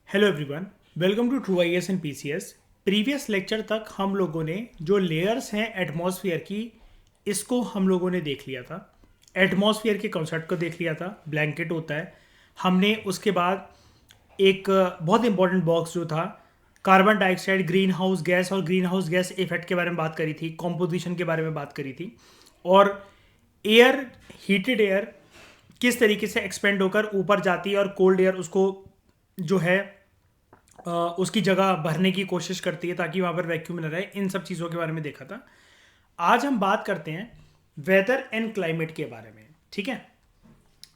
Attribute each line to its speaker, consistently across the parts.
Speaker 1: Hello everyone, welcome to true I S and P C S. Previous lecture तक हम लोगों ने जो लेयर्स हैं एटमॉस्फेयर की, इसको हम लोगों ने देख लिया था। एटमॉस्फेयर के कॉन्सेप्ट को देख लिया था। ब्लैंकेट होता है। हमने उसके बाद एक बहुत इंपॉर्टेंट बॉक्स जो था carbon dioxide, green house gas और ग्रीन हाउस गैस इफेक्ट के बारे में बात करी थी, कॉम्पोजिशन के बारे में बात करी थी। और एयर, हीटेड एयर किस तरीके से एक्सपेंड होकर ऊपर जाती है और कोल्ड एयर उसको जो है उसकी जगह भरने की कोशिश करती है ताकि वहाँ पर वैक्यूम न रहे। इन सब चीज़ों के बारे में देखा था। आज हम बात करते हैं वेदर एंड क्लाइमेट के बारे में। ठीक है।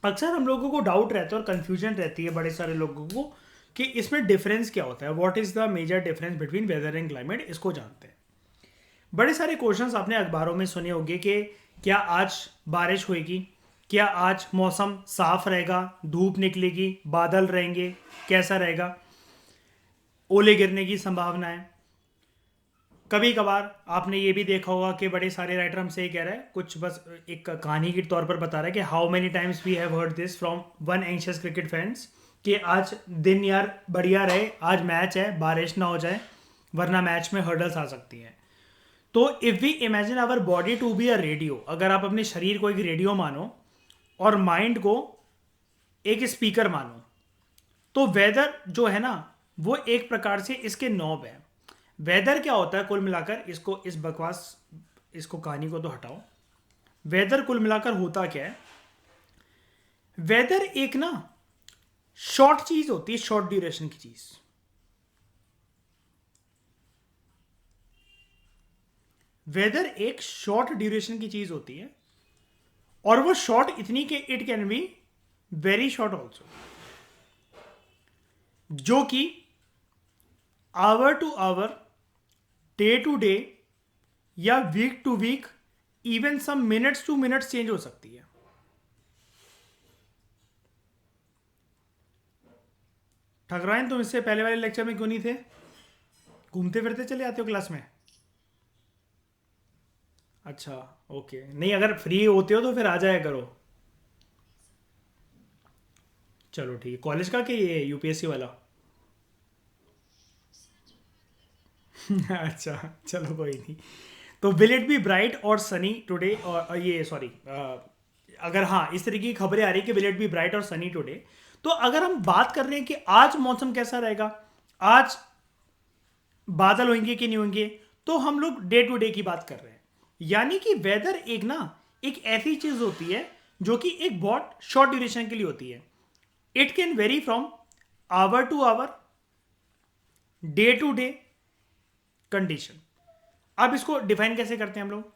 Speaker 1: अक्सर हम लोगों को डाउट रहता है और कंफ्यूजन रहती है बड़े सारे लोगों को कि इसमें डिफरेंस क्या होता है, what is the major difference between weather and climate. इसको जानते हैं। बड़े सारे क्वेश्चंस आपने अखबारों में सुने होंगे कि क्या आज बारिश होएगी, क्या आज मौसम साफ रहेगा, धूप निकलेगी, बादल रहेंगे, कैसा रहेगा, ओले गिरने की संभावना है। कभी कभार आपने ये भी देखा होगा कि बड़े सारे राइटर हमसे ये कह रहा है, कुछ बस एक कहानी के तौर पर बता रहा है कि how many times we have heard this from one anxious cricket fans कि आज दिन यार बढ़िया रहे, आज मैच है, बारिश ना हो जाए वरना मैच में हर्डल्स आ सकती हैं। तो if we imagine our body to be a radio, अगर आप अपने शरीर को एक रेडियो मानो और माइंड को एक स्पीकर मानो, तो वेदर जो है ना वो एक प्रकार से इसके नॉब है। वेदर क्या होता है कुल मिलाकर, इसको इस बकवास इसको कहानी को तो हटाओ। वेदर कुल मिलाकर होता क्या है? वेदर एक ना शॉर्ट चीज होती है, शॉर्ट ड्यूरेशन की चीज। वेदर एक शॉर्ट ड्यूरेशन की चीज होती है और वो शॉर्ट इतनी कि it can be very short also, जो कि hour to hour, day to day या week to week, even some minutes to minutes change हो सकती है। ठकराइन, तुम इससे पहले वाले लेक्चर में क्यों नहीं थे? घूमते फिरते चले आते हो क्लास में? अच्छा, ओके। नहीं, अगर फ्री होते हो तो फिर आ जाया करो। चलो ठीक है। कॉलेज का कि ये यूपीएससी वाला? अच्छा, चलो कोई नहीं। तो विल इट बी ब्राइट और सनी टुडे, और ये सॉरी, अगर हाँ इस तरीके की खबरें आ रही कि विल इट बी ब्राइट और सनी टुडे, तो अगर हम बात कर रहे हैं कि आज मौसम कैसा रहेगा, आज बादल होंगे कि नहीं होंगे, तो हम लोग डे टू डे की बात कर रहे हैं। यानी कि वेदर एक ना एक ऐसी चीज होती है जो कि एक बहुत शॉर्ट ड्यूरेशन के लिए होती है। It can vary from hour to hour, day to day condition. अब इसको डिफाइन कैसे करते हैं हम लोग?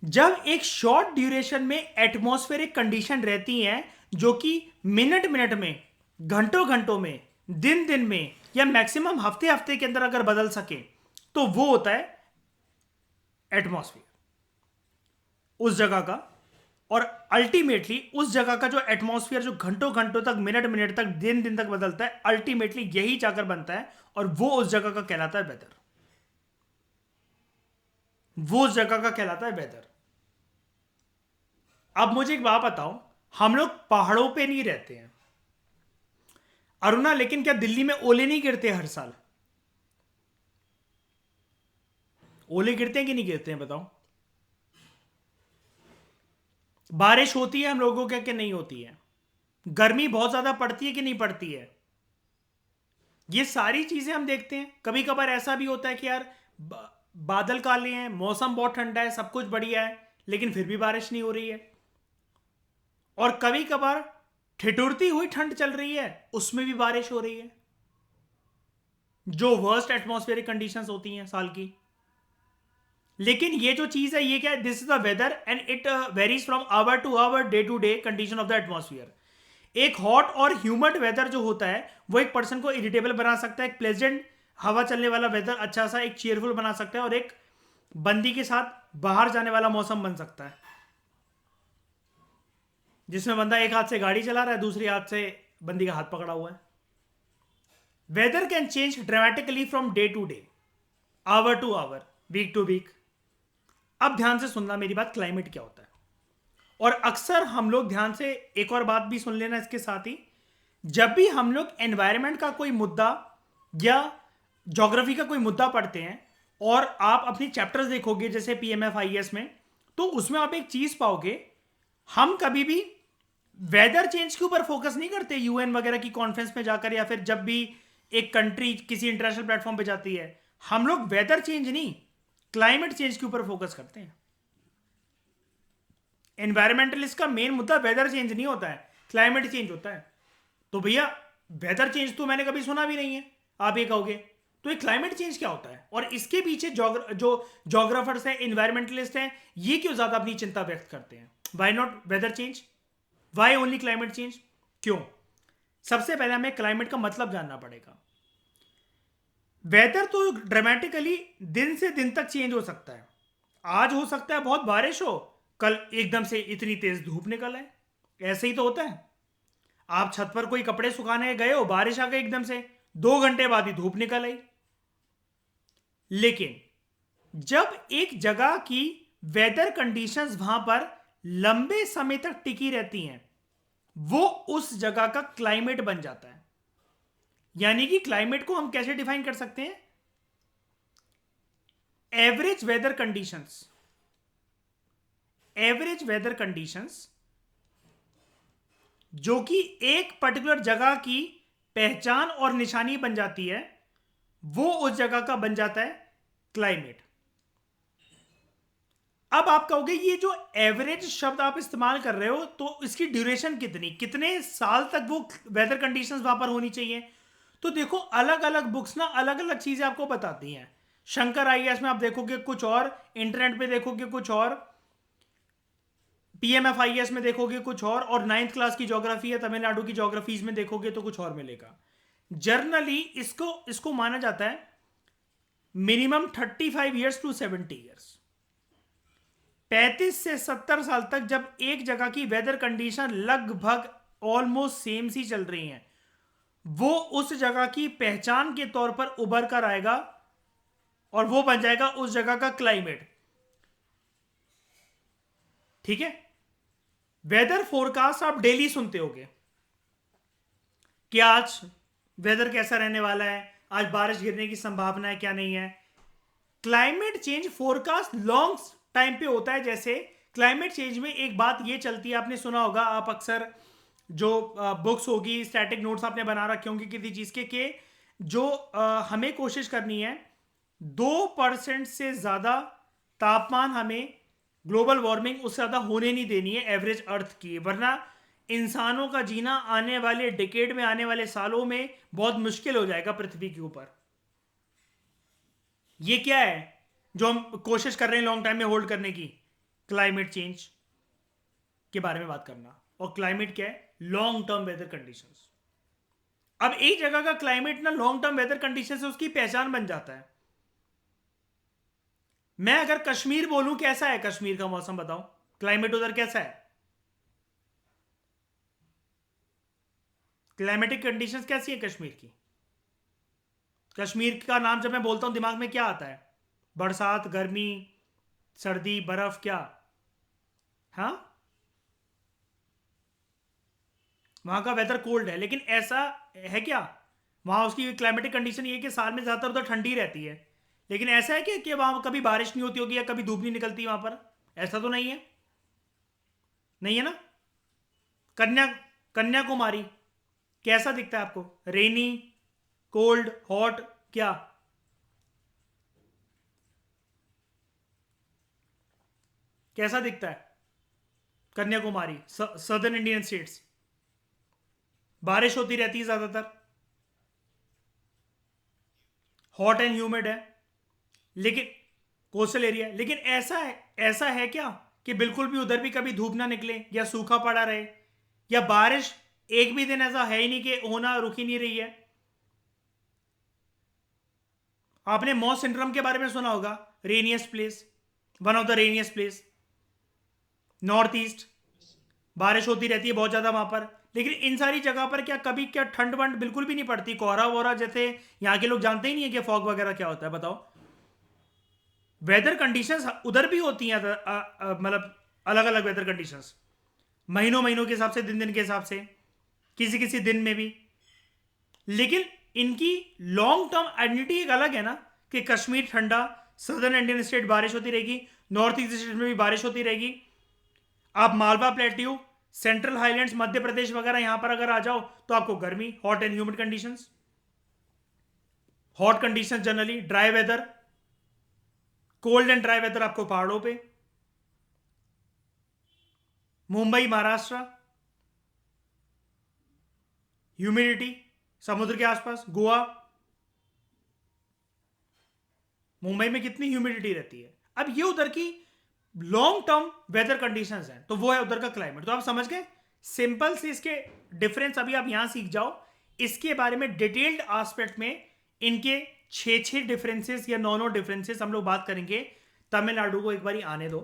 Speaker 1: जब एक शॉर्ट ड्यूरेशन में एटमॉस्फेरिक कंडीशन रहती हैं जो कि मिनट मिनट में, घंटों घंटों में, दिन दिन में या मैक्सिमम हफ्ते हफ्ते के अंदर अगर बदल सके, तो वो होता है एटमॉस्फेयर उस जगह का। और अल्टीमेटली उस जगह का जो एटमॉस्फेयर जो घंटों घंटों तक, मिनट मिनट तक, दिन दिन तक बदलता है, अल्टीमेटली यही जाकर बनता है और वो उस जगह का कहलाता है वेदर। वो उस जगह का कहलाता है वेदर। अब मुझे एक बात बताओ, हम लोग पहाड़ों पे नहीं रहते हैं अरुणा, लेकिन क्या दिल्ली में ओले नहीं गिरते हर साल? ओले गिरते हैं कि नहीं गिरते हैं बताओ? बारिश होती है हम लोगों के कि नहीं होती है? गर्मी बहुत ज्यादा पड़ती है कि नहीं पड़ती है? ये सारी चीजें हम देखते हैं। कभी कभार ऐसा भी होता है कि यार बादल काले हैं, मौसम बहुत ठंडा है, सब कुछ बढ़िया है, लेकिन फिर भी बारिश नहीं हो रही है। और कभी कभार ठिठुरती हुई ठंड चल रही है, उसमें भी बारिश हो रही है, जो वर्स्ट एटमॉस्फेरिक कंडीशंस होती हैं साल की। लेकिन ये जो चीज है, ये क्या है? This is the weather and it varies from hour to hour, day to day condition of the atmosphere. एक हॉट और ह्यूमड वेदर जो होता है वो एक पर्सन को इरिटेबल बना सकता है। एक प्लेजेंट हवा चलने वाला वेदर अच्छा सा एक चीयरफुल बना सकता है और एक बंदी के साथ बाहर जाने वाला मौसम बन सकता है, जिसमें बंदा एक हाथ से गाड़ी चला रहा है, दूसरे हाथ से बंदी का हाथ पकड़ा हुआ है। Weather can change dramatically from day to day, hour to hour, week to week. अब ध्यान से सुनना मेरी बात, क्लाइमेट क्या होता है। और अक्सर हम लोग ध्यान से एक और बात भी सुन लेना इसके साथ ही, जब भी हम लोग एनवायरनमेंट का कोई मुद्दा या ज्योग्राफी का कोई मुद्दा पढ़ते हैं और आप अपनी चैप्टर्स देखोगे जैसे पीएमएफआईएस में, तो उसमें आप एक चीज पाओगे, हम कभी भी वेदर चेंज के ऊपर फोकस नहीं करते यूएन वगैरह की कॉन्फ्रेंस में जाकर, या फिर जब भी एक कंट्री किसी इंटरनेशनल प्लेटफॉर्म पे जाती है, हम लोग वेदर चेंज नहीं, क्लाइमेट चेंज के ऊपर फोकस करते हैं। एनवायरमेंटलिस्ट का मेन मुद्दा वेदर चेंज नहीं होता है, क्लाइमेट चेंज होता है। तो भैया वेदर चेंज तो मैंने कभी सुना भी नहीं है, आप ये कहोगे। तो ये क्लाइमेट चेंज क्या होता है, और इसके पीछे जो जोग्राफर्स हैं, इन्वायरमेंटलिस्ट हैं, ये क्यों ज्यादा अपनी चिंता व्यक्त करते हैं? Why not weather change, why only climate change, क्यों? सबसे पहले हमें क्लाइमेट का मतलब जानना पड़ेगा। वेदर तो ड्रामेटिकली दिन से दिन तक चेंज हो सकता है। आज हो सकता है बहुत बारिश हो, कल एकदम से इतनी तेज धूप निकल आए, ऐसे ही तो होता है। आप छत पर कोई कपड़े सुखाने गए हो, बारिश आ गई एकदम से, 2 घंटे बाद ही धूप निकल आई। लेकिन जब एक जगह की वेदर कंडीशंस वहां पर लंबे समय तक टिकी रहती हैं, वो उस जगह का क्लाइमेट बन जाता है। यानी कि क्लाइमेट को हम कैसे डिफाइन कर सकते हैं? Average weather conditions, average weather conditions जो कि एक पर्टिकुलर जगह की पहचान और निशानी बन जाती है, वो उस जगह का बन जाता है क्लाइमेट। अब आप कहोगे ये जो एवरेज शब्द आप इस्तेमाल कर रहे हो, तो इसकी ड्यूरेशन कितनी, कितने साल तक वो वेदर कंडीशंस वहां पर होनी चाहिए? तो देखो, अलग अलग बुक्स ना अलग अलग चीजें आपको बताती हैं। शंकर आईएएस में आप देखोगे कुछ और, इंटरनेट पे देखोगे कुछ और, पीएमएफआईएस में देखोगे कुछ और 9th क्लास की ज्योग्राफी है तमिलनाडु की ज्योग्राफीज में देखोगे तो कुछ और मिलेगा। जर्नली इसको माना जाता है मिनिमम 35 ईयर्स टू 70 ईयर्स, 35 से 70 साल तक जब एक जगह की वेदर कंडीशन लगभग ऑलमोस्ट सेम सी चल रही हैं, वो उस जगह की पहचान के तौर पर उभर कर आएगा और वो बन जाएगा उस जगह का क्लाइमेट। ठीक है? वेदर फोरकास्ट आप डेली सुनते होगे कि आज वेदर कैसा रहने वाला है, आज बारिश गिरने की संभावना है क्या नहीं है। Climate change forecast long time पे होता है। जैसे क्लाइमेट चेंज में एक बात ये चलती है, आपने सुना होगा, आप अक्सर जो बुक्स होगी, स्टैटिक नोट्स आपने बना रखे होंगे किसी चीज के जो हमें कोशिश करनी है 2% से ज्यादा तापमान, हमें ग्लोबल वार्मिंग उससे ज्यादा होने नहीं देनी है एवरेज अर्थ की, वरना इंसानों का जीना आने वाले डिकेड में, आने वाले सालों में बहुत मुश्किल हो जाएगा पृथ्वी के ऊपर। ये क्या है जो हम कोशिश कर रहे हैं लॉन्ग टाइम में होल्ड करने की? क्लाइमेट चेंज के बारे में बात करना। और क्लाइमेट क्या है? Long term weather conditions. अब एक जगह का क्लाइमेट ना लॉन्ग टर्म वेदर कंडीशन से उसकी पहचान बन जाता है। मैं अगर कश्मीर बोलूं, कैसा है कश्मीर का मौसम, बताओ क्लाइमेट उधर कैसा है? क्लाइमेटिक कंडीशंस कैसी है कश्मीर की? कश्मीर का नाम जब मैं बोलता हूं दिमाग में क्या आता है? बरसात, गर्मी, सर्दी, बर्फ, क्या? हाँ, वहां का वेदर कोल्ड है, लेकिन ऐसा है क्या? वहां उसकी क्लाइमेटिक कंडीशन ये है कि साल में ज्यादातर उधर ठंडी रहती है, लेकिन ऐसा है कि वहां कभी बारिश नहीं होती होगी या कभी धूप नहीं निकलती वहां पर? ऐसा तो नहीं है, नहीं है ना? कन्या कन्याकुमारी कैसा दिखता है आपको? रेनी, कोल्ड, हॉट, क्या? कैसा दिखता है कन्याकुमारी? सदर्न इंडियन स्टेट्स बारिश होती रहती है ज्यादातर, हॉट एंड ह्यूमिड है, लेकिन कोस्टल एरिया। लेकिन ऐसा है क्या कि बिल्कुल भी उधर भी कभी धूप ना निकले या सूखा पड़ा रहे, या बारिश एक भी दिन ऐसा है ही नहीं कि होना रुक ही नहीं रही है? आपने मॉस सिंड्रोम के बारे में सुना होगा, rainiest place, one of the rainiest place north east, बारिश होती रहती है बहुत ज्यादा वहां पर। लेकिन इन सारी जगह पर क्या कभी क्या ठंड वंड बिल्कुल भी नहीं पड़ती? कोहरा वोहरा जैसे यहाँ के लोग जानते ही नहीं है कि फॉग वगैरह क्या होता है, बताओ। वेदर कंडीशंस उधर भी होती हैं, मतलब अलग अलग वेदर कंडीशंस, महीनों महीनों के हिसाब से, दिन दिन के हिसाब से। किसी किसी दिन में भी। लेकिन इनकी लॉन्ग टर्म आइडेंटिटी एक अलग है ना, कि कश्मीर ठंडा, सदर्न इंडियन स्टेट बारिश होती रहेगी, नॉर्थ ईस्ट स्टेट में भी बारिश होती रहेगी। आप Malwa plateau, central highlands, Madhya Pradesh वगैरह यहां पर अगर आ जाओ तो आपको गर्मी, hot and humid conditions, hot conditions generally, dry weather, cold and dry weather आपको पहाड़ों पे, मुंबई महाराष्ट्र, ह्यूमिडिटी समुद्र के आसपास, गोवा, मुंबई में कितनी ह्यूमिडिटी रहती है। अब ये उधर की लॉन्ग टर्म वेदर कंडीशंस हैं, तो वो है उधर का क्लाइमेट। तो आप समझ गए सिंपल से इसके डिफरेंस अभी आप यहां सीख जाओ। इसके बारे में डिटेल्ड एस्पेक्ट में इनके 6 डिफरेंसेस या 9 डिफरेंसेस हम लोग बात करेंगे। तमिलनाडु को एक बार आने दो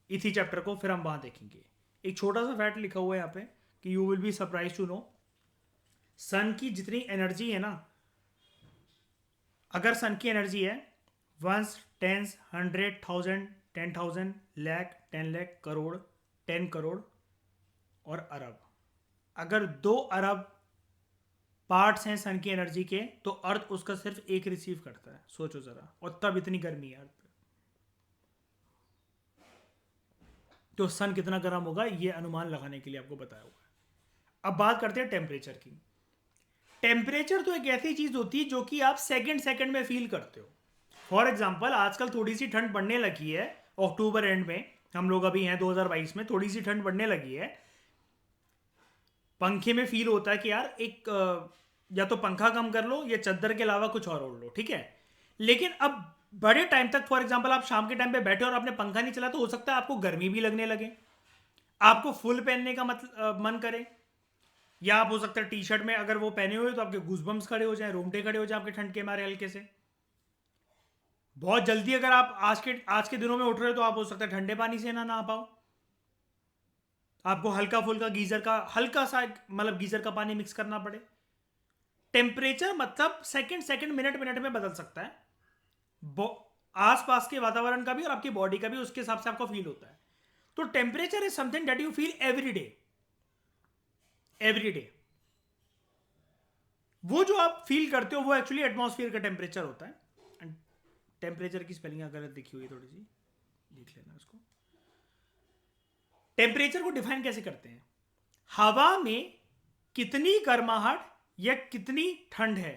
Speaker 1: इसी चैप्टर को, फिर हम वहां देखेंगे। एक छोटा सा फैक्ट लिखा हुआ है यहाँ पे कि you will be surprise to know, sun की जितनी एनर्जी है ना, अगर सन की एनर्जी है 1, 10, 100,000, 10,000, लाख, 10 लाख, करोड़, 10 करोड़ और अरब, अगर 2 अरब पार्ट्स हैं सन की एनर्जी के, तो अर्थ उसका सिर्फ एक रिसीव करता है। सोचो जरा, और तब इतनी गर्मी है अर्थ पे। तो सन कितना गर्म होगा ये अनुमान लगाने के लिए आपको बताया हुआ है। अब बात करते हैं टेम्परेचर की। टेम्परेचर तो एक ऐसी चीज होती है जो कि आप सेकंड सेकंड में फील करते हो। फॉर एग्जाम्पल आजकल थोड़ी सी ठंड बढ़ने लगी है, अक्टूबर एंड में हम लोग अभी हैं 2022 में, थोड़ी सी ठंड बढ़ने लगी है। पंखे में फील होता है कि यार एक या तो पंखा कम कर लो या चद्दर के अलावा कुछ और ओढ़ लो, ठीक है। लेकिन अब बड़े टाइम तक, फॉर एग्जाम्पल आप शाम के टाइम पे बैठे और आपने पंखा नहीं चला, तो हो सकता है आपको गर्मी भी लगने लगे, आपको फुल पहनने का मन करे, या आप हो सकता है टी शर्ट में अगर वो पहने हुए तो आपके गूजबम्स खड़े हो जाए, रोंगटे खड़े हो जाए आपके ठंड के मारे हल्के से। बहुत जल्दी अगर आप आज के दिनों में उठ रहे हो तो आप हो सकता है ठंडे पानी से ना नहा पाओ, आपको हल्का फुल्का गीजर का, हल्का सा मतलब गीजर का पानी मिक्स करना पड़े। टेम्परेचर मतलब सेकंड सेकंड, मिनट मिनट में बदल सकता है, आसपास के वातावरण का भी और आपकी बॉडी का भी, उसके हिसाब से आपको फील होता है। तो temperature is something that you feel every day. Every day वो जो आप फील करते हो वो एक्चुअली एटमॉस्फेयर का टेम्परेचर होता है। टेम्परेचर की स्पेलिंग गलत लिखी हुई है, थोड़ी सी लिख लेना उसको। टेम्परेचर को डिफाइन कैसे करते हैं? हवा में कितनी गर्माहट या कितनी ठंड है,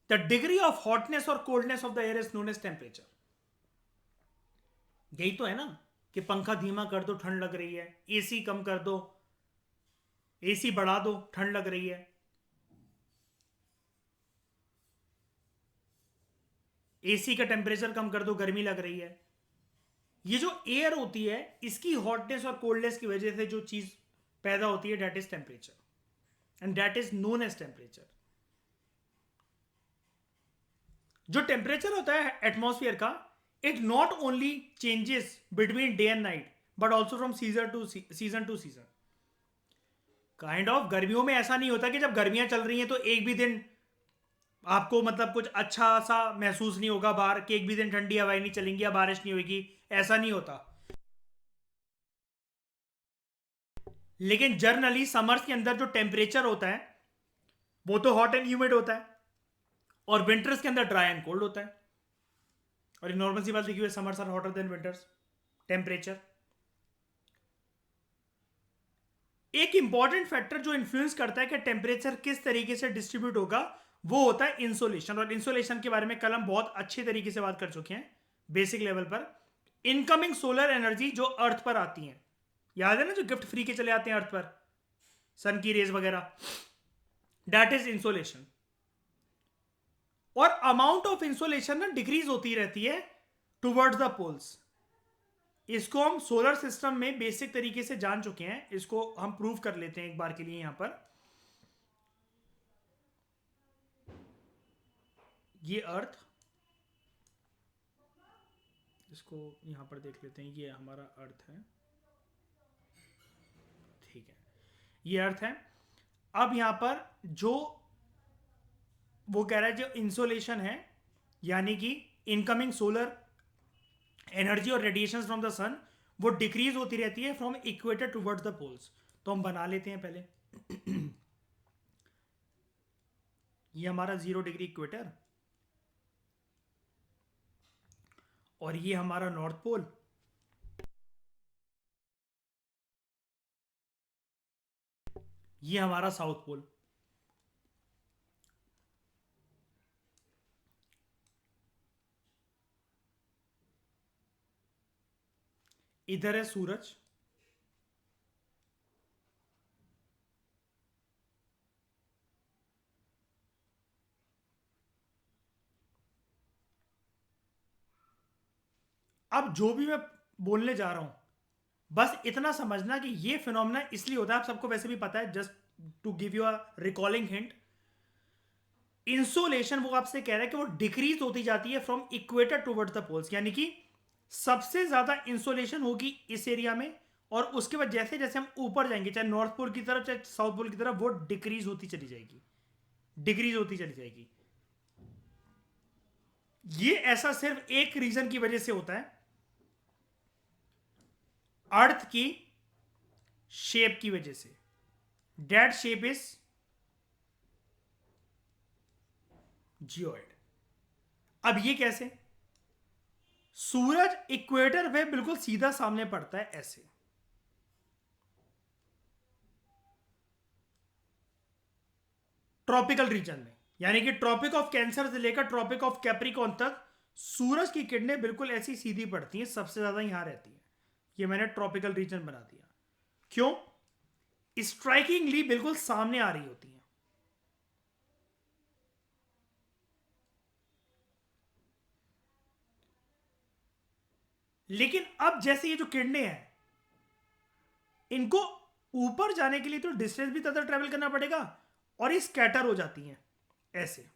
Speaker 1: द डिग्री ऑफ हॉटनेस और coldness of the air is known as temperature. यही तो है ना कि पंखा धीमा कर दो ठंड लग रही है, एसी कम कर दो, एसी बढ़ा दो ठंड लग रही है, एसी का टेम्परेचर कम कर दो गर्मी लग रही है। ये जो एयर होती है इसकी हॉटनेस और कोल्डनेस की वजह से जो चीज पैदा होती है, that is temperature and that is known as temperature. जो टेम्परेचर होता है एटमॉस्फेयर का, it not only changes between day and night but also from season to season. Kind of गर्मियों में ऐसा नहीं होता कि जब गर्मियां चल रही हैं तो एक भी दिन आपको मतलब कुछ अच्छा सा महसूस नहीं होगा बाहर, कि एक भी दिन ठंडी हवाएं नहीं चलेंगी या बारिश नहीं होगी, ऐसा नहीं होता। लेकिन जनरली समर्स के अंदर जो टेम्परेचर होता है वो तो हॉट एंड ह्यूमिड होता है, और विंटर्स के अंदर ड्राई एंड कोल्ड होता है। और ये नॉर्मल सी बात लिखी हुई है, summers are hotter than winters. Temperature एक इंपॉर्टेंट फैक्टर जो इन्फ्लुएंस करता है कि टेम्परेचर किस तरीके से डिस्ट्रीब्यूट होगा, वो होता है इंसोलेशन। और इंसोलेशन के बारे में कल हम बहुत अच्छे तरीके से बात कर चुके हैं बेसिक लेवल पर। इनकमिंग सोलर एनर्जी जो अर्थ पर आती है, याद है ना, जो गिफ्ट फ्री के चले आते हैं अर्थ पर, सन की रेज वगैरह, दैट इज इंसोलेशन। और अमाउंट ऑफ इंसोलेशन ना डिक्रीज होती रहती है टुवर्ड्स द पोल्स। इसको हम सोलर सिस्टम में बेसिक तरीके से जान चुके हैं, इसको हम प्रूव कर लेते हैं एक बार के लिए यहां पर। ये अर्थ, इसको यहां पर देख लेते हैं, ये हमारा अर्थ है, ठीक है, ये अर्थ है। अब यहां पर जो वो कह रहा है जो इंसोलेशन है, यानी कि इनकमिंग सोलर एनर्जी और रेडिएशन फ्रॉम द सन, वो डिक्रीज होती रहती है from equator towards the poles. तो हम बना लेते हैं पहले ये हमारा 0 डिग्री इक्वेटर और ये हमारा नॉर्थ पोल। ये हमारा साउथ पोल। इधर है सूरज, अब जो भी मैं बोलने जा रहा हूं बस इतना समझना कि ये फिनोमेना इसलिए होता है, आप सबको वैसे भी पता है, just to give you a recalling hint. Insolation वो आपसे कह रहा है कि वो डिक्रीज होती जाती है from equator towards the poles, यानी कि सबसे ज्यादा इंसोलेशन होगी इस एरिया में, और उसके बाद जैसे जैसे हम ऊपर जाएंगे, चाहे नॉर्थ पोल की तरफ चाहे साउथ पोल की तरफ, वो डिक्रीज होती चली जाएगी, डिक्रीज होती चली जाएगी। ये ऐसा सिर्फ एक रीजन की वजह से होता है, अर्थ की शेप की वजह से। That shape is geoid. अब ये कैसे? सूरज इक्वेटर पे बिल्कुल सीधा सामने पड़ता है ऐसे, ट्रॉपिकल रीजन में, यानी कि ट्रॉपिक ऑफ कैंसर से लेकर ट्रॉपिक ऑफ कैप्रिकॉन तक सूरज की किरणें बिल्कुल ऐसी सीधी पड़ती हैं, सबसे ज्यादा यहां रहती है। ये मैंने ट्रॉपिकल रीजन बना दिया। क्यों? स्ट्राइकिंगली बिल्कुल सामने आ रही होती हैं। लेकिन अब जैसे ये जो किरणें हैं, इनको ऊपर जाने के लिए तो डिस्टेंस भी ज्यादा ट्रेवल करना पड़ेगा, और ये स्कैटर हो जाती हैं ऐसे,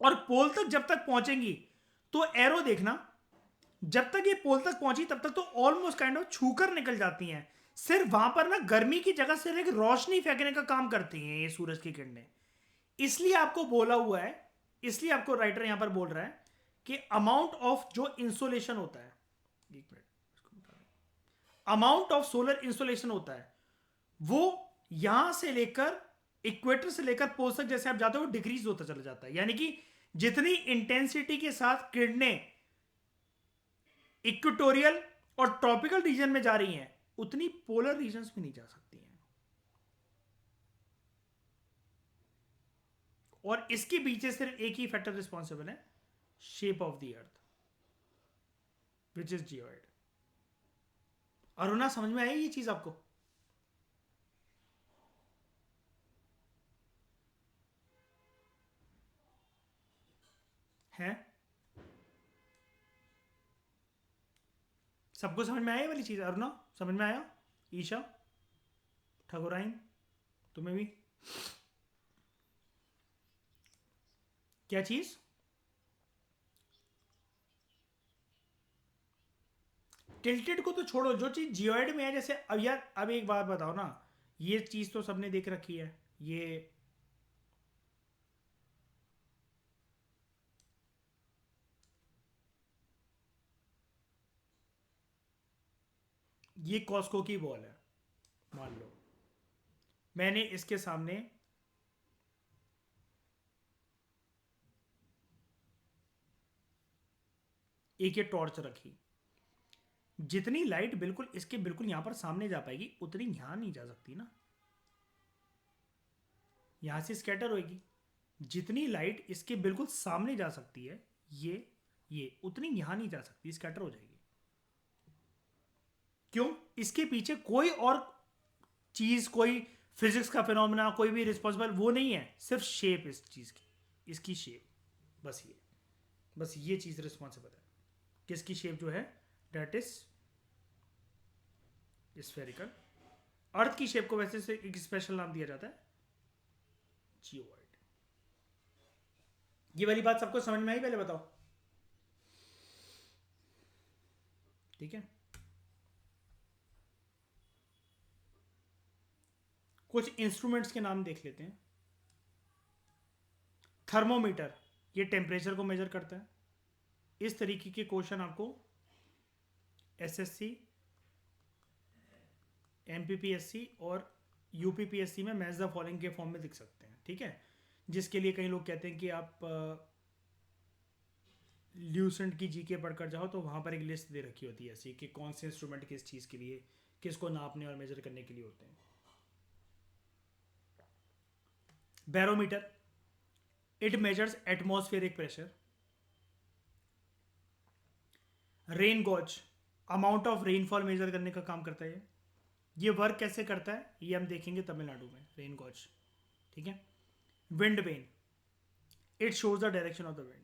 Speaker 1: और पोल तक जब तक पहुंचेंगी तो एरो देखना, जब तक ये पोल तक पहुंची तब तक तो ऑलमोस्ट काइंड ऑफ छूकर निकल जाती हैं। सिर्फ वहां पर ना गर्मी की जगह से एक रोशनी फेंकने का काम करती हैं ये सूरज की किरणें। इसलिए आपको बोला हुआ है, इसलिए आपको राइटर यहां पर बोल रहा है कि अमाउंट ऑफ जो इंसोलेशन होता है, एक minute, amount of solar insolation होता है वो यहां से लेकर इक्वेटर से लेकर पोल तक जैसे आप जाते हो डिक्रीज होता चला जाता है। यानी कि जितनी इंटेंसिटी के साथ किरणें इक्वेटोरियल और ट्रॉपिकल रीजन में जा रही हैं, उतनी पोलर रीजन्स में नहीं जा सकती हैं। और इसके पीछे सिर्फ एक ही फैक्टर रिस्पॉन्सिबल है, shape of the earth, which is geoid. Aruna, समझ में आई ये चीज आपको? है? सबको समझ में आया ये वाली चीज? अरुणा, समझ में आया? ईशा, ठकुराइन, तुम्हें भी? क्या चीज? टिल्टेड को तो छोड़ो, जो चीज जियोइड में है, जैसे अब यार अब एक बात बताओ ना, ये चीज तो सबने देख रखी है, ये कॉस्को की बॉल है, मान लो मैंने इसके सामने एक ये टॉर्च रखी, जितनी लाइट बिल्कुल इसके बिल्कुल यहां पर सामने जा पाएगी उतनी यहां नहीं जा सकती ना, यहां से स्कैटर होगी। जितनी लाइट इसके बिल्कुल सामने जा सकती है, ये उतनी यहां नहीं जा सकती, स्कैटर हो जाएगी। क्यों? इसके पीछे कोई और चीज, कोई फिजिक्स का फिनोमेना, कोई भी रिस्पॉन्सिबल वो नहीं है, सिर्फ शेप इस चीज की, इसकी शेप, बस ये चीज रिस्पॉन्सिबल है। किसकी शेप जो है, डेट इज स्फेरिकल। अर्थ की शेप को वैसे से एक स्पेशल नाम दिया जाता है, जियोइड। ये वाली बात सबको समझ में आई? पहले बताओ, ठीक है। कुछ इंस्ट्रूमेंट्स के नाम देख लेते हैं। थर्मोमीटर, ये टेम्परेचर को मेजर करता है। इस तरीके के क्वेश्चन आपको एसएससी, एमपीपीएससी और यूपीपीएससी में मैच द फॉलोइंग के फॉर्म में दिख सकते हैं, ठीक है, जिसके लिए कई लोग कहते हैं कि आप ल्यूसेंट की जीके पढ़कर जाओ तो वहाँ पर एक लिस्ट दे रखी होती है ऐसी कि कौन से इंस्ट्रूमेंट किस चीज़ के लिए, किसको नापने और मेजर करने के लिए होते हैं. Barometer, it measures atmospheric pressure. Rain gauge, amount of rainfall measure करने का काम करता है. ये वर्क कैसे करता है ये हम देखेंगे तमिलनाडु में, रेन गॉज. ठीक है. Wind vane, it shows the direction of the wind.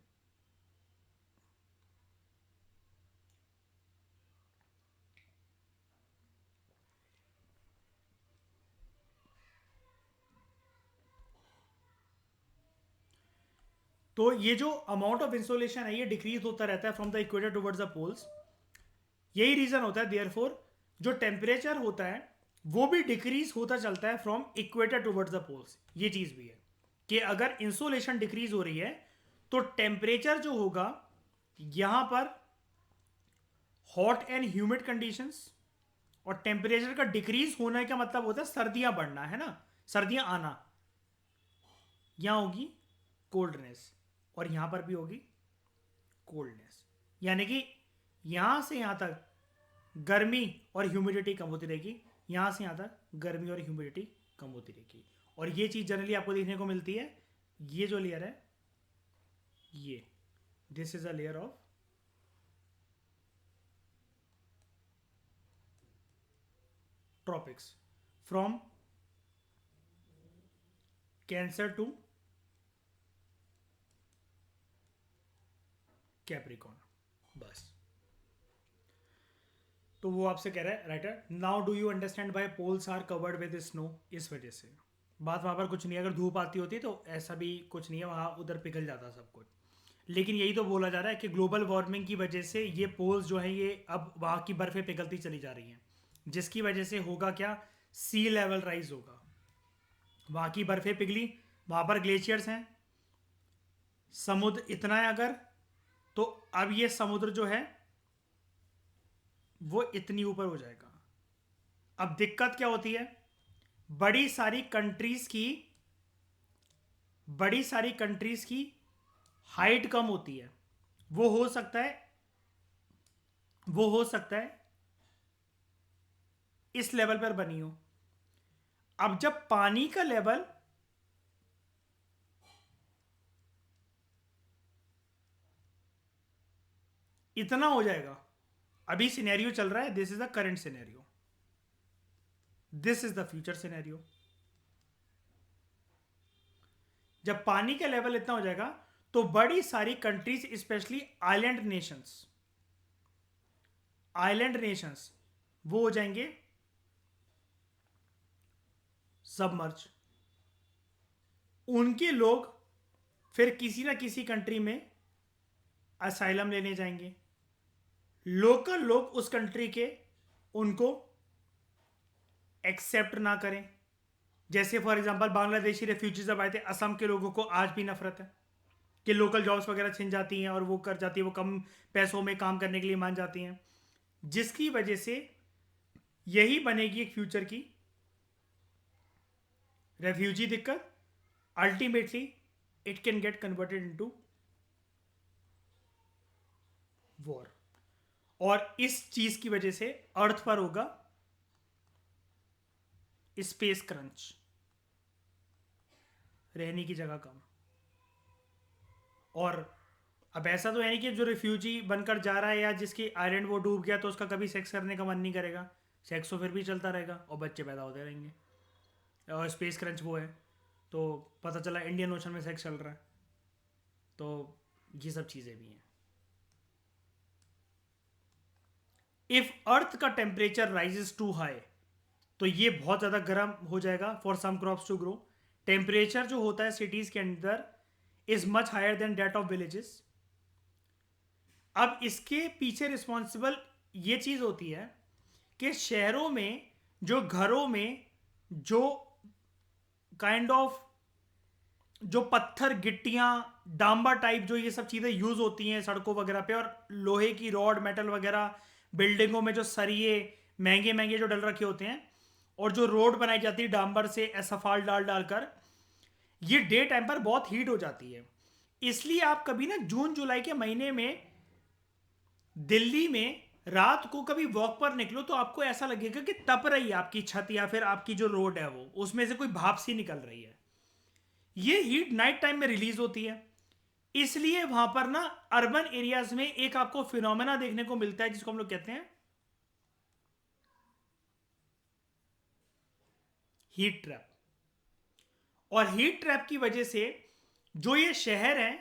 Speaker 1: तो ये जो अमाउंट ऑफ इंसोलेशन है ये डिक्रीज होता रहता है from the equator towards the poles. यही रीजन होता है देयरफॉर जो टेम्परेचर होता है वो भी डिक्रीज होता चलता है from equator towards the poles. ये चीज भी है कि अगर इंसोलेशन डिक्रीज हो रही है तो टेम्परेचर जो होगा यहां पर हॉट एंड ह्यूमिड कंडीशंस, और टेम्परेचर का डिक्रीज होने का मतलब होता है सर्दियां बढ़ना, है ना, सर्दियां आना. यहां होगी कोल्डनेस और यहां पर भी होगी कोल्डनेस. यानी कि यहां से यहां तक गर्मी और ह्यूमिडिटी कम होती रहेगी, यहां से यहां तक गर्मी और ह्यूमिडिटी कम होती रहेगी. और ये चीज जनरली आपको देखने को मिलती है. ये जो लेयर है ये, this is a layer of tropics from Cancer to Capricorn. बस. तो वो आपसे कह रहा है writer, now do you understand by poles are covered with snow. इस वजह से बात वहां पर कुछ नहीं है. अगर धूप आती होती तो ऐसा भी कुछ नहीं है, वहां उधर पिघल जाता सब कुछ. लेकिन यही तो बोला जा रहा है कि ग्लोबल वार्मिंग की वजह से ये पोल्स जो है ये अब वहां की बर्फें पिघलती चली जा रही हैं, जिसकी वजह से होगा क्या, सी लेवल राइज होगा. वहां की बर्फें पिघली, वहां पर ग्लेशियर्स हैं, समुद्र इतना है अगर, तो अब ये समुद्र जो है वो इतनी ऊपर हो जाएगा. अब दिक्कत क्या होती है, बड़ी सारी कंट्रीज की हाइट कम होती है. वो हो सकता है इस लेवल पर बनी हो. अब जब पानी का लेवल इतना हो जाएगा, अभी सिनेरियो चल रहा है, this is the current scenario, this is the future scenario. जब पानी का लेवल इतना हो जाएगा तो बड़ी सारी कंट्रीज, स्पेशली आइलैंड नेशंस वो हो जाएंगे सबमर्ज. उनके लोग फिर किसी ना किसी कंट्री में असाइलम लेने जाएंगे. लोकल लोग उस कंट्री के उनको एक्सेप्ट ना करें. जैसे फॉर एग्जांपल बांग्लादेशी रेफ्यूजीज जब आए थे, असम के लोगों को आज भी नफरत है कि लोकल जॉब्स वगैरह छिन जाती हैं और वो कर जाती है, वो कम पैसों में काम करने के लिए मान जाती हैं, जिसकी वजह से यही बनेगी एक फ्यूचर की रेफ्यूजी दिक्कत. Ultimately it can get converted into war. और इस चीज की वजह से अर्थ पर होगा स्पेस क्रंच, रहने की जगह कम. और अब ऐसा तो है नहीं कि जो रिफ्यूजी बनकर जा रहा है या जिसकी आइलैंड वो डूब गया तो उसका कभी सेक्स करने का मन नहीं करेगा. सेक्स तो फिर भी चलता रहेगा और बच्चे पैदा होते रहेंगे. और स्पेस क्रंच वो है तो पता चला इंडियन ओशन में सेक्स चल रहा है. तो ये सब चीज़ें भी हैं. इफ अर्थ का टेम्परेचर राइजेस टू हाई तो ये बहुत ज़्यादा गर्म हो जाएगा for some crops to grow. Temperature जो होता है सिटीज़ के अंदर is much higher than that of villages. अब इसके पीछे रिस्पॉन्सिबल ये चीज़ होती है कि शहरों में जो घरों में जो काइंड ऑफ जो पत्थर, गिट्टियां, डांबा टाइप जो ये सब चीज़ें यूज़ होती हैं सड़कों वगैरह पे, और लोहे की रॉड, मेटल वगैरह, बिल्डिंगों में जो सरिये महंगे महंगे जो डल रखे होते हैं, और जो रोड बनाई जाती है डांबर से एसफाल्ट डाल डालकर, ये डे टाइम पर बहुत हीट हो जाती है। इसलिए आप कभी ना जून जुलाई के महीने में दिल्ली में रात को कभी वॉक पर निकलो तो आपको ऐसा लगेगा कि तप रही है आपकी छत या फिर आपकी जो रोड है वो, उसमें से कोई भाप सी निकल रही है। ये हीट नाइट टाइम में रिलीज होती है। इसलिए वहां पर ना अर्बन एरियाज में एक आपको फिनोमेना देखने को मिलता है जिसको हम लोग कहते हैं हीट ट्रैप। और हीट ट्रैप की वजह से जो ये शहर है,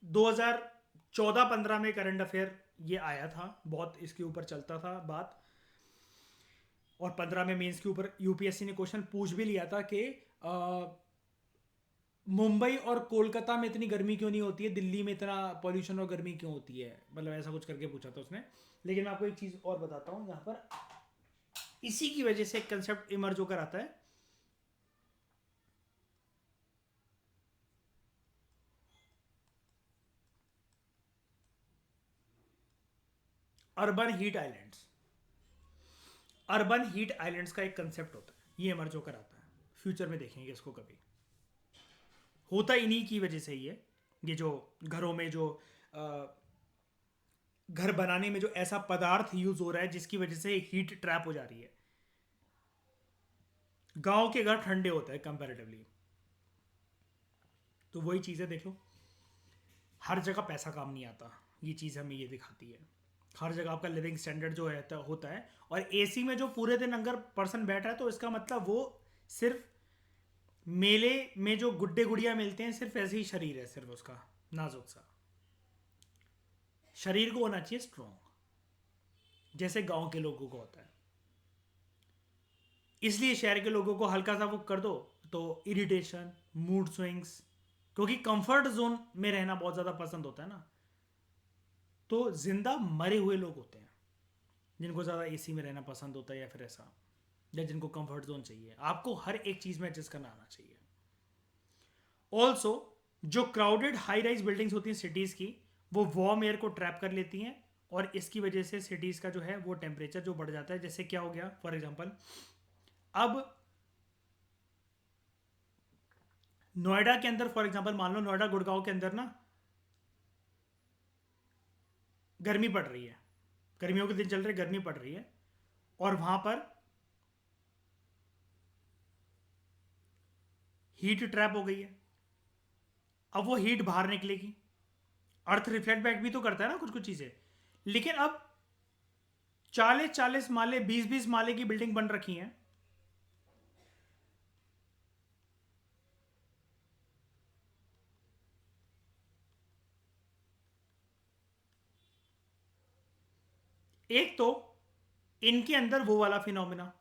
Speaker 1: 2014-15 में करंट अफेयर ये आया था, बहुत इसके ऊपर चलता था बात। और 15 में मेंस के ऊपर यूपीएससी ने क्वेश्चन पूछ भी लिया था कि मुंबई और कोलकाता में इतनी गर्मी क्यों नहीं होती है, दिल्ली में इतना पॉल्यूशन और गर्मी क्यों होती है, मतलब ऐसा कुछ करके पूछा था उसने। लेकिन मैं आपको एक चीज़ और बताता हूँ यहाँ पर, इसी की वजह से एक कंसेप्ट इमर्ज होकर आता है, urban heat islands. Urban heat islands का एक कंसेप्ट होता है, ये इमर्ज होकर आता है। फ्यूचर में देखेंगे इसको कभी। होता इन्हीं की वजह से ही है, ये जो घरों में जो घर बनाने में जो ऐसा पदार्थ यूज हो रहा है जिसकी वजह से हीट ट्रैप हो जा रही है। गांव के घर ठंडे होते हैं कंपैरेटिवली, तो वही चीज़ें देख लो। हर जगह पैसा काम नहीं आता, ये चीज़ हमें ये दिखाती है। हर जगह आपका लिविंग स्टैंडर्ड जो है होता है। और एसी में जो पूरे दिन अगर पर्सन बैठा है तो इसका मतलब वो सिर्फ मेले में जो गुड्डे गुड़िया मिलते हैं सिर्फ ऐसे ही शरीर है, सिर्फ उसका नाजुक सा शरीर को होना चाहिए स्ट्रॉन्ग, जैसे गांव के लोगों को होता है। इसलिए शहर के लोगों को हल्का सा वो कर दो तो इरिटेशन, मूड स्विंग्स, क्योंकि कंफर्ट जोन में रहना बहुत ज़्यादा पसंद होता है ना। तो जिंदा मरे हुए लोग होते हैं जिनको ज़्यादा एसी में रहना पसंद होता है, या फिर ऐसा, या जिनको कंफर्ट जोन चाहिए। आपको हर एक चीज़ में एडजस्ट करना आना चाहिए। ऑल्सो जो क्राउडेड हाई राइज बिल्डिंग्स होती हैं सिटीज़ की, वो वार्म एयर को ट्रैप कर लेती हैं, और इसकी वजह से सिटीज़ का जो है वो टेम्परेचर जो बढ़ जाता है। जैसे क्या हो गया, फॉर एग्जांपल अब नोएडा के अंदर, फॉर एग्जांपल मान लो नोएडा गुड़गांव के अंदर ना गर्मी पड़ रही है, गर्मियों के दिन चल रहे, गर्मी पड़ रही है, और वहां पर हीट ट्रैप हो गई है। अब वो हीट बाहर निकलेगी, अर्थ रिफ्लेक्ट बैक भी तो करता है ना कुछ कुछ चीजें। लेकिन अब 40-40 माले, 20-20 माले की बिल्डिंग बन रखी हैं। एक तो इनके अंदर वो वाला फिनोमिना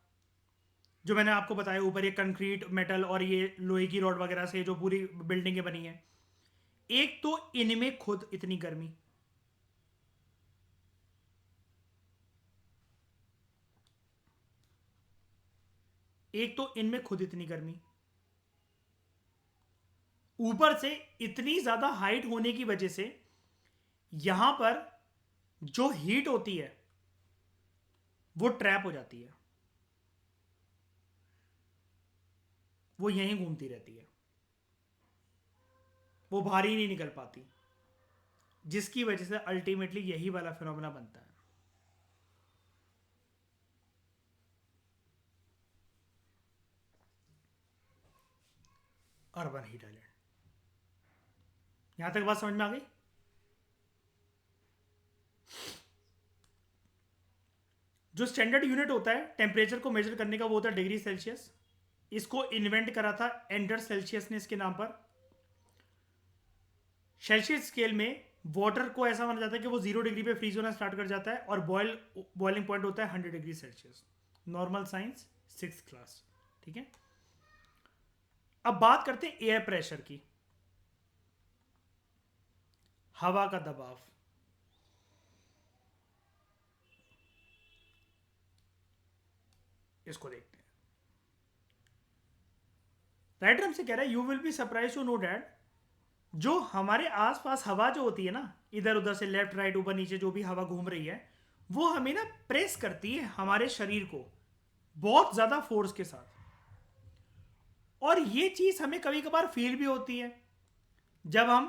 Speaker 1: जो मैंने आपको बताया ऊपर, ये कंक्रीट, मेटल और ये लोहे की रॉड वगैरह से जो पूरी बिल्डिंगें बनी हैं। एक तो इनमें खुद इतनी गर्मी, एक तो इनमें खुद इतनी गर्मी, ऊपर से इतनी ज्यादा हाइट होने की वजह से यहां पर जो हीट होती है वो ट्रैप हो जाती है, वो यहीं घूमती रहती है, वो बाहर ही नहीं निकल पाती, जिसकी वजह से अल्टीमेटली यही वाला फिनोमेना बनता है। Urban heat island. यहां तक बात समझ में आ गई? जो स्टैंडर्ड यूनिट होता है टेम्परेचर को मेजर करने का वो होता है डिग्री सेल्सियस। इसको इन्वेंट करा था एंडर सेल्सियस ने इसके नाम पर। सेल्सियस स्केल में वाटर को ऐसा माना जाता है कि वो 0 डिग्री पे फ्रीज होना स्टार्ट कर जाता है, और बॉइलिंग पॉइंट होता है 100 degree Celsius. Normal science 6th class, ठीक है। अब बात करते हैं एयर प्रेशर की, हवा का दबाव। इसको देखते हैं। राइटर हमसे कह रहा है, you will be surprise to know that, जो हमारे आसपास हवा जो होती है ना, इधर उधर से लेफ्ट राइट ऊपर नीचे जो भी हवा घूम रही है, वो हमें ना प्रेस करती है हमारे शरीर को बहुत ज्यादा फोर्स के साथ। और ये चीज़ हमें कभी कभार फील भी होती है जब हम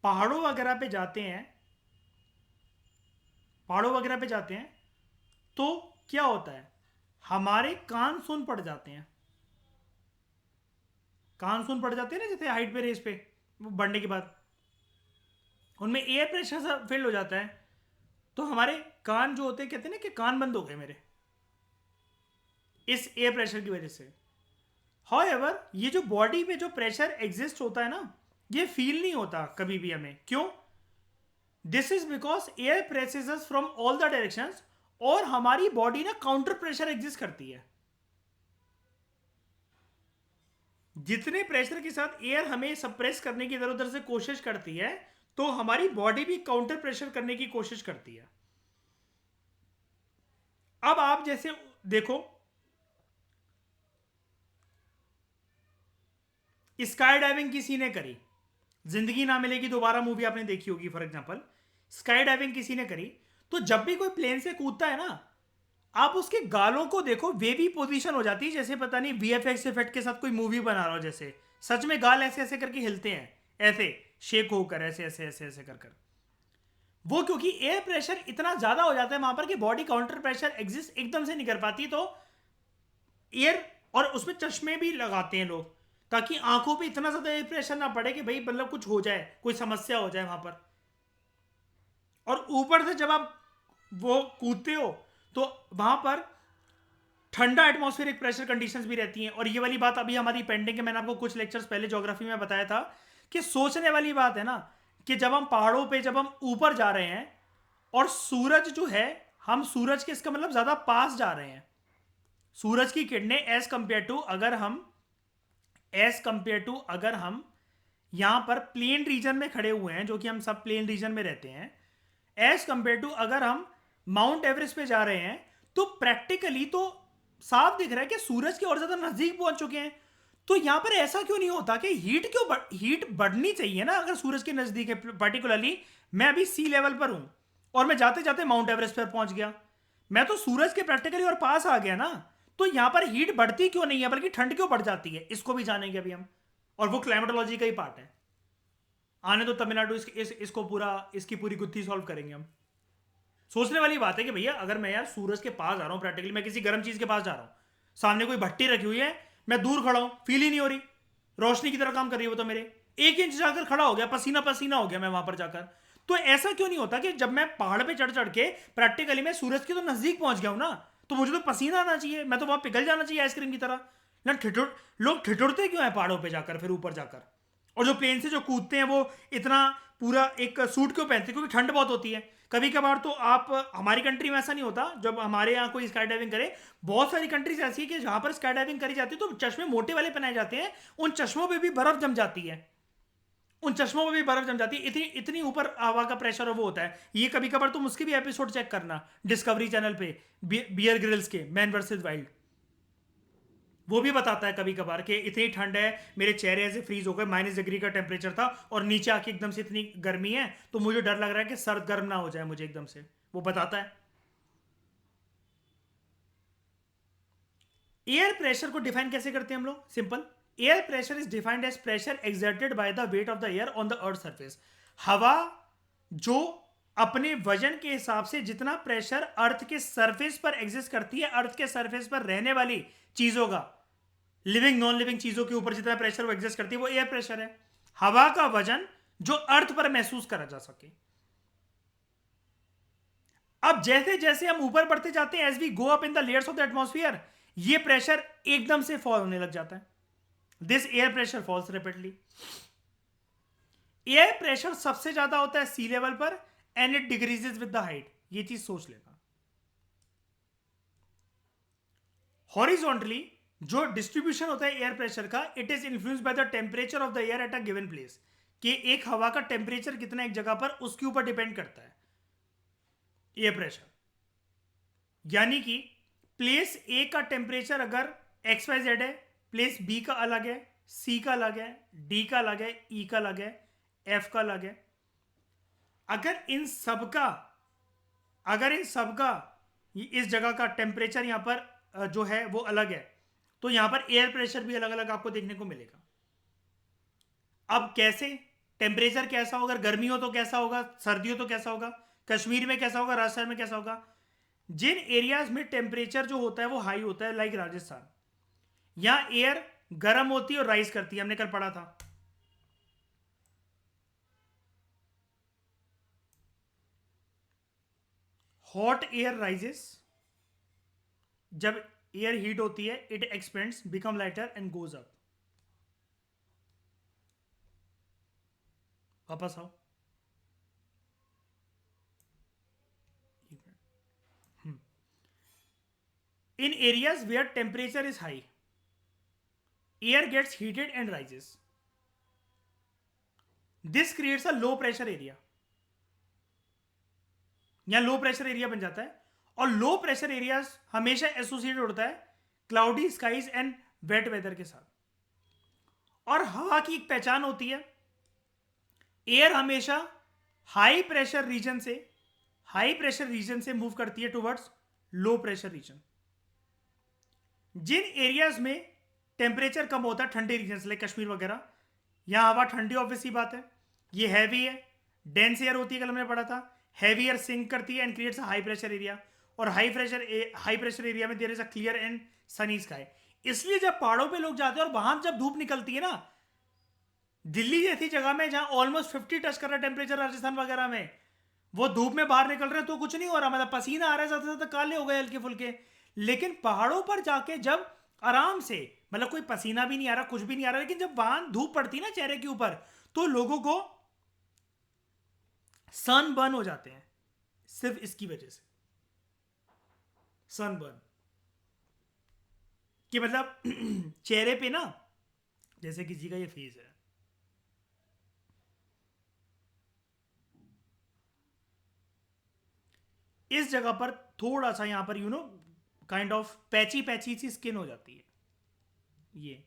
Speaker 1: पहाड़ों वगैरह पे जाते हैं। पहाड़ों वगैरह पे जाते हैं तो क्या होता है, हमारे कान सुन पड़ जाते हैं। कान सुन पड़ जाते हैं ना, जैसे हाइट पे रेस पे वो बढ़ने के बाद उनमें एयर प्रेशर सा फिल हो जाता है, तो हमारे कान जो होते हैं, कहते हैं ना कि कान बंद हो गए मेरे इस एयर प्रेशर की वजह से। हाउएवर ये जो बॉडी पे जो प्रेशर एग्जिस्ट होता है ना, ये फील नहीं होता कभी भी हमें। क्यों? This is because air presses us from all the directions, और हमारी बॉडी ना काउंटर प्रेशर एग्जिस्ट करती है। जितने प्रेशर के साथ एयर हमें सप्रेस करने की इधर उधर से कोशिश करती है, तो हमारी बॉडी भी काउंटर प्रेशर करने की कोशिश करती है। अब आप जैसे देखो, स्काई डाइविंग किसी ने करी, जिंदगी ना मिलेगी दोबारा मूवी आपने देखी होगी फॉर एग्जांपल, स्काई डाइविंग किसी ने करी, तो जब भी कोई प्लेन से कूदता है ना, आप उसके गालों को देखो, वेवी पोजीशन हो जाती है, जैसे पता नहीं वीएफएक्स इफेक्ट के साथ कोई मूवी बना रहा हो, जैसे सच में गाल ऐसे ऐसे करके हिलते हैं, ऐसे शेक होकर, ऐसे ऐसे ऐसे ऐसे कर कर। वो क्योंकि एयर प्रेशर इतना ज्यादा हो जाता है वहां पर कि बॉडी काउंटर प्रेशर एग्जिस्ट एकदम से नहीं कर पाती, तो एयर, और उसमें चश्मे भी लगाते हैं लोग ताकि आंखों पे इतना ज्यादा एयर प्रेशर ना पड़े कि भाई मतलब कुछ हो जाए, कोई समस्या हो जाए वहां पर। और ऊपर से जब आप वो कूदते हो तो वहां पर ठंडा एटमॉस्फेरिक प्रेशर कंडीशंस भी रहती हैं। और ये वाली बात अभी हमारी पेंडिंग है, मैंने आपको कुछ लेक्चर्स पहले ज्योग्राफी में बताया था कि सोचने वाली बात है ना, कि जब हम पहाड़ों पे जब हम ऊपर जा रहे हैं और सूरज जो है, हम सूरज के, इसका मतलब ज्यादा पास जा रहे हैं, सूरज की किरणें एज कंपेयर टू अगर हम यहां पर प्लेन रीजन में खड़े हुए हैं, जो कि हम सब प्लेन रीजन में रहते हैं, एज कंपेयर टू अगर हम माउंट एवरेस्ट पे जा रहे हैं, तो प्रैक्टिकली तो साफ दिख रहा है कि सूरज के और ज्यादा नजदीक पहुंच चुके हैं। तो यहां पर ऐसा क्यों नहीं होता कि हीट बढ़नी चाहिए ना, अगर सूरज के नजदीक है। पर्टिकुलरली मैं अभी सी लेवल पर हूं और मैं जाते जाते माउंट एवरेस्ट पर पहुंच गया, मैं तो सूरज के प्रैक्टिकली और पास आ गया ना, तो यहां पर हीट बढ़ती क्यों नहीं है, बल्कि ठंड क्यों बढ़ जाती है, इसको भी जानेंगे अभी हम। और वो क्लाइमेटोलॉजी का ही पार्ट है। आने तो तमिलनाडु इसको पूरा, इसकी पूरी गुत्थी सॉल्व करेंगे हम। सोचने वाली बात है कि भैया अगर मैं यार सूरज के पास जा रहा हूं, प्रैक्टिकली मैं किसी गर्म चीज के पास जा रहा हूं, सामने कोई भट्टी रखी हुई है, मैं दूर खड़ा हूं, फील ही नहीं हो रही, रोशनी की तरह काम कर रही है वो तो मेरे, 1 इंच जाकर खड़ा हो गया, पसीना पसीना हो गया मैं वहां पर जाकर। तो ऐसा क्यों नहीं होता कि जब मैं पहाड़ पे चढ़ चढ़ के प्रैक्टिकली मैं सूरज के तो नजदीक पहुंच गया हूं ना, तो मुझे तो पसीना आना चाहिए, मैं तो वहां पिघल जाना चाहिए आइसक्रीम की तरह ना। लोग ठिठुरते क्यों है पहाड़ों पे जाकर, फिर ऊपर जाकर? और जो प्लेन से जो कूदते हैं वो इतना पूरा एक सूट क्यों पहनते हैं? क्योंकि ठंड बहुत होती है। कभी कभार तो आप, हमारी कंट्री में ऐसा नहीं होता, जब हमारे यहाँ कोई स्काई डाइविंग करे, बहुत सारी कंट्रीज ऐसी है कि जहां पर स्काई डाइविंग करी जाती है तो चश्मे मोटे वाले पहनाए जाते हैं, उन चश्मों पे भी बर्फ जम जाती है, उन चश्मों में भी बर्फ जम जाती है, इतनी इतनी ऊपर हवा का प्रेशर वो होता है। ये कभी कभार तुम उसके भी एपिसोड चेक करना डिस्कवरी चैनल पे, बियर ग्रिल्स के मैन वर्सेस वाइल्ड, वो भी बताता है कभी कभार कि इतनी ठंड है, मेरे चेहरे ऐसे फ्रीज हो गए, -डिग्री का टेम्परेचर था, और नीचे आके एकदम से इतनी गर्मी है, तो मुझे डर लग रहा है कि सर्द गर्म ना हो जाए मुझे एकदम से, वो बताता है। एयर प्रेशर को डिफाइन कैसे करते हैं हम लोग? Simple, air pressure is defined as pressure exerted by the weight of the air on the earth surface. हवा जो अपने वजन के हिसाब से जितना प्रेशर अर्थ के सरफेस पर एग्जिस्ट करती है, अर्थ के सरफेस पर रहने वाली चीजों का, लिविंग नॉन लिविंग चीजों के ऊपर जितना प्रेशर वो एग्जिस्ट करती है, वो एयर प्रेशर है। हवा का वजन जो अर्थ पर महसूस करा जा सके। अब जैसे जैसे हम ऊपर बढ़ते जाते हैं, as we go up in the layers of the atmosphere, ये प्रेशर एकदम से फॉल होने लग जाता है। This air pressure falls rapidly. Air pressure सबसे ज्यादा होता है सी लेवल पर, and it decreases with the height. ये चीज सोच लेना। हॉरिजॉन्टली जो डिस्ट्रीब्यूशन होता है एयर प्रेशर का, it is influenced by the temperature of the air at a given place, कि एक हवा का टेम्परेचर कितना एक जगह पर, उसके ऊपर डिपेंड करता है एयर प्रेशर। यानी कि प्लेस ए का टेम्परेचर अगर XYZ है, प्लेस बी का अलग है, सी का अलग है, डी का अलग है, ई का अलग है, एफ का अलग है। अगर इन सब का इस जगह का टेम्परेचर यहां पर जो है वो अलग है, तो यहां पर एयर प्रेशर भी अलग अलग आपको देखने को मिलेगा। अब कैसे, टेम्परेचर कैसा होगा, गर्मी हो तो कैसा होगा, सर्दी हो तो कैसा होगा, कश्मीर में कैसा होगा, राजस्थान में कैसा होगा। जिन एरियाज में टेम्परेचर जो होता है वो हाई होता है, लाइक राजस्थान, यहां एयर गर्म होती है और राइज करती है, हमने कल पढ़ा था। हॉट एयर राइजेस, जब एयर हीट होती है it expands, become lighter and goes up. वापस आओ, in areas where temperature is high air gets heated and rises, this creates a low pressure area. यहां लो प्रेशर एरिया बन जाता है, और लो प्रेशर एरिया हमेशा एसोसिएटेड होता है cloudy skies and wet weather के साथ। और हवा की एक पहचान होती है, एयर हमेशा हाई प्रेशर रीजन से मूव करती है टुवर्ड्स लो प्रेशर रीजन। जिन एरियाज में टेम्परेचर कम होता है, ठंडे रीजन लाइक कश्मीर वगैरह, यहां हवा ठंडी, ऑब्वियसली बात है, ये हैवी है, डेंस एयर होती है, कल हमने पढ़ा था, हैवी एयर सिंक करती है and creates high pressure area, और हाई प्रेशर एरिया में there is a clear and sunny sky. इसलिए जब पहाड़ों पे लोग जाते हैं और वहां जब धूप निकलती है ना, दिल्ली जैसी जगह में जहां ऑलमोस्ट 50 टच कर रहा है टेम्परेचर, राजस्थान वगैरह में, वो धूप में बाहर निकल रहे हैं तो कुछ नहीं हो रहा, मतलब पसीना आ रहा है, ज्यादा से ज्यादा काले हो गए हल्के फुल्के। लेकिन पहाड़ों पर जाके जब आराम से, मतलब कोई पसीना भी नहीं आ रहा, कुछ भी नहीं आ रहा, लेकिन जब वहां धूप पड़ती है ना चेहरे के ऊपर, तो लोगों को सन बर्न हो जाते हैं, सिर्फ इसकी वजह से। सन बर्न कि मतलब चेहरे पे ना, जैसे किसी का ये फेस है, इस जगह पर थोड़ा सा यहां पर काइंड ऑफ पैची पैची सी स्किन हो जाती है, ये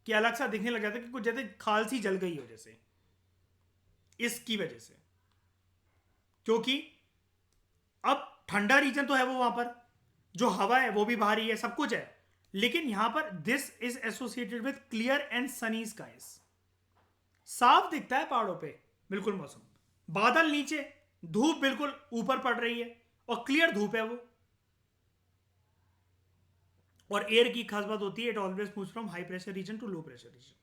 Speaker 1: कि अलग सा दिखने लग जाता है कि कुछ जैसे खाल सी जल गई हो जैसे, इसकी वजह से। क्योंकि अब ठंडा रीजन तो है वो, वहां पर जो हवा है वो भी बाहरी है, सब कुछ है, लेकिन यहां पर this is associated with clear and sunny skies. साफ दिखता है पहाड़ों पे बिल्कुल मौसम, बादल नीचे, धूप बिल्कुल ऊपर पड़ रही है, और क्लियर धूप है वो। और एयर की खास बात होती है, it always moves from high pressure region to low pressure region.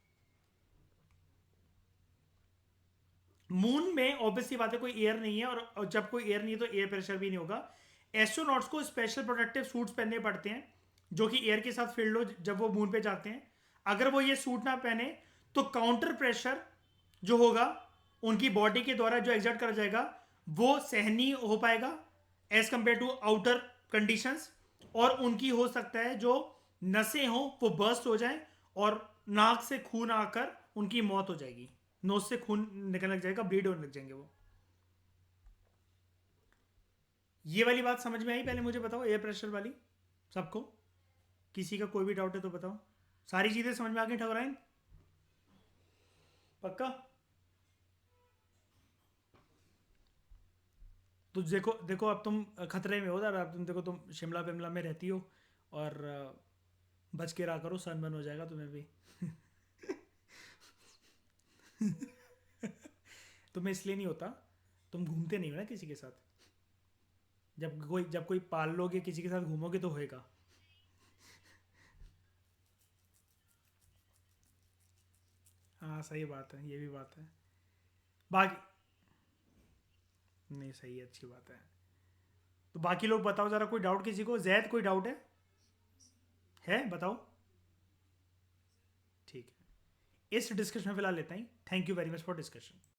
Speaker 1: Moon में ऑब्वियसली बात है कोई एयर नहीं है, और जब कोई एयर नहीं है तो एयर प्रेशर भी नहीं होगा। एस्ट्रोनॉट्स को स्पेशल प्रोटेक्टिव सूट्स पहनने पड़ते हैं जो कि एयर के साथ फिल्ड हो जब वो मून पे जाते हैं। अगर वो ये सूट ना पहने तो काउंटर प्रेशर जो होगा उनकी बॉडी के द्वारा जो एग्जर्ट करा जाएगा वो सहन नहीं हो पाएगा as compare to outer conditions, और उनकी हो सकता है जो नसें हो वो बर्स्ट हो जाए और नाक से खून आकर उनकी मौत हो जाएगी, नोज से खून निकलने लग जाएगा, ब्लीड होने लग जाएंगे वो। ये वाली बात समझ में आई? पहले मुझे बताओ एयर प्रेशर वाली, सबको, किसी का कोई भी डाउट है तो बताओ। सारी चीजें समझ में आ गई ठकुराइन? पक्का? तो देखो देखो, अब तुम खतरे में हो यार, अब तुम देखो, तुम शिमला विमला में रहती हो, और बच के रहा करो, सनबर्न हो जाएगा तुम्हें भी। तुम्हें इसलिए नहीं होता, तुम घूमते नहीं हो ना किसी के साथ। जब कोई पाल लोगे, किसी के साथ घूमोगे तो होएगा। हाँ सही बात है, ये भी बात है। बाकी नहीं, सही है, अच्छी बात है। तो बाकी लोग बताओ जरा, कोई डाउट किसी को? जैद कोई डाउट है बताओ। ठीक है, इस डिस्कशन में फिलहाल लेता ही। Thank you very much for discussion.